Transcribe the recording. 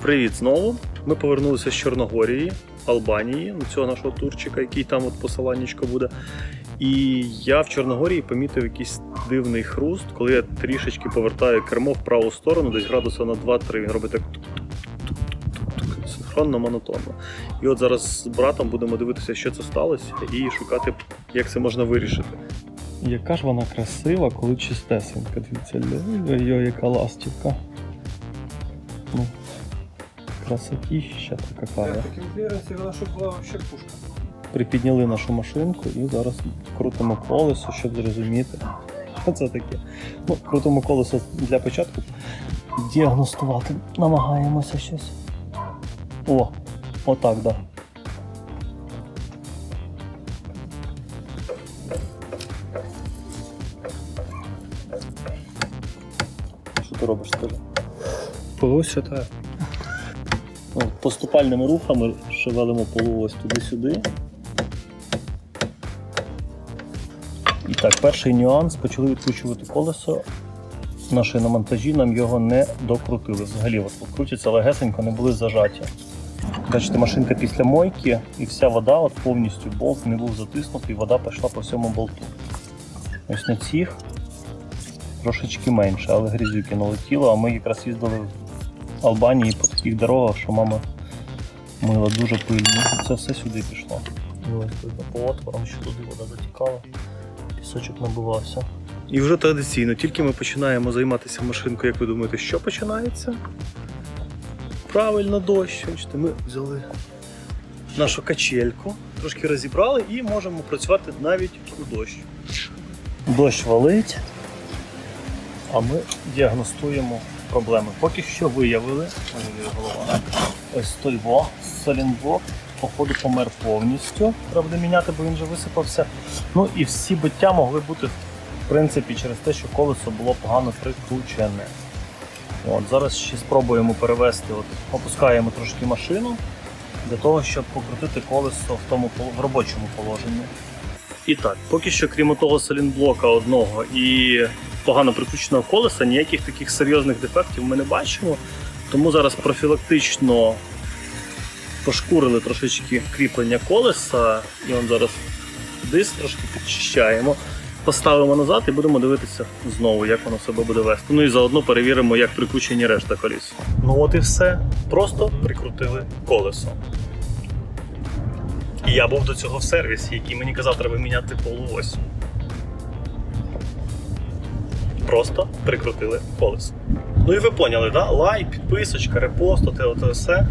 Привіт знову. Ми повернулися з Чорногорії, Албанії, цього нашого турчика, який там от посиланнячко буде. І я в Чорногорії помітив якийсь дивний хруст, коли я трішечки повертаю кермо в праву сторону, десь градуса на 2-3. Він робить так тук-тук-тук-тук, синхронно, монотонно. І от зараз з братом будемо дивитися, що це сталося, і шукати, як це можна вирішити. Яка ж вона красива, коли чистесенька. Дивіться, ой-ой, яка ластівка. Ну, красотища така кава. Таким кліренсі вона, щоб була ще пушка. Припідняли нашу машинку і зараз крутимо колесо, щоб зрозуміти, що це таке. Ну, крутимо колесо для початку. Діагностувати намагаємося щось. О, отак, да. Що ти робиш, скажи? Полосся так. Поступальними рухами шевелимо полу ось туди-сюди. І так, перший нюанс. Почали відкручувати колесо. Наші на монтажі нам його не докрутили. Взагалі, от крутяться легесенько, не були зажаті. Бачите, машинка після мойки і вся вода, от повністю болт не був затиснутий, вода пішла по всьому болту. Ось на цих трошечки менше, але грізюки налетіло, а ми якраз їздили в Албанії по таких дорогах, що мама мила дуже пильно. Це все сюди пішло. Ось тут по отворам, що туди вода затікала, пісочок набивався. І вже традиційно, тільки ми починаємо займатися машинкою, як ви думаєте, що починається? Правильно, дощ. Бачите, ми взяли нашу качельку, трошки розібрали і можемо працювати навіть у дощ. Дощ валить, а ми діагностуємо проблеми. Поки що виявили, ось стольво, солінблок, походу помер повністю, треба буде міняти, бо він вже висипався. Ну і всі биття могли бути, в принципі, через те, що колесо було погано прикручене. От, зараз ще спробуємо перевести, опускаємо трошки машину, для того, щоб покрутити колесо в робочому положенні. І так, поки що, крім того солінблока одного і погано прикрученого колеса, ніяких таких серйозних дефектів ми не бачимо. Тому зараз профілактично пошкурили трошечки кріплення колеса, і зараз диск трошки підчищаємо. Поставимо назад і будемо дивитися знову, як воно себе буде вести. Ну і заодно перевіримо, як прикручені решта коліс. Ну от і все. Просто прикрутили колесо. І я був до цього в сервісі, який мені казав, треба міняти полуось. Просто прикрутили колесо. Ну і ви поняли, да? Лайк, підписочка, репост, оте все.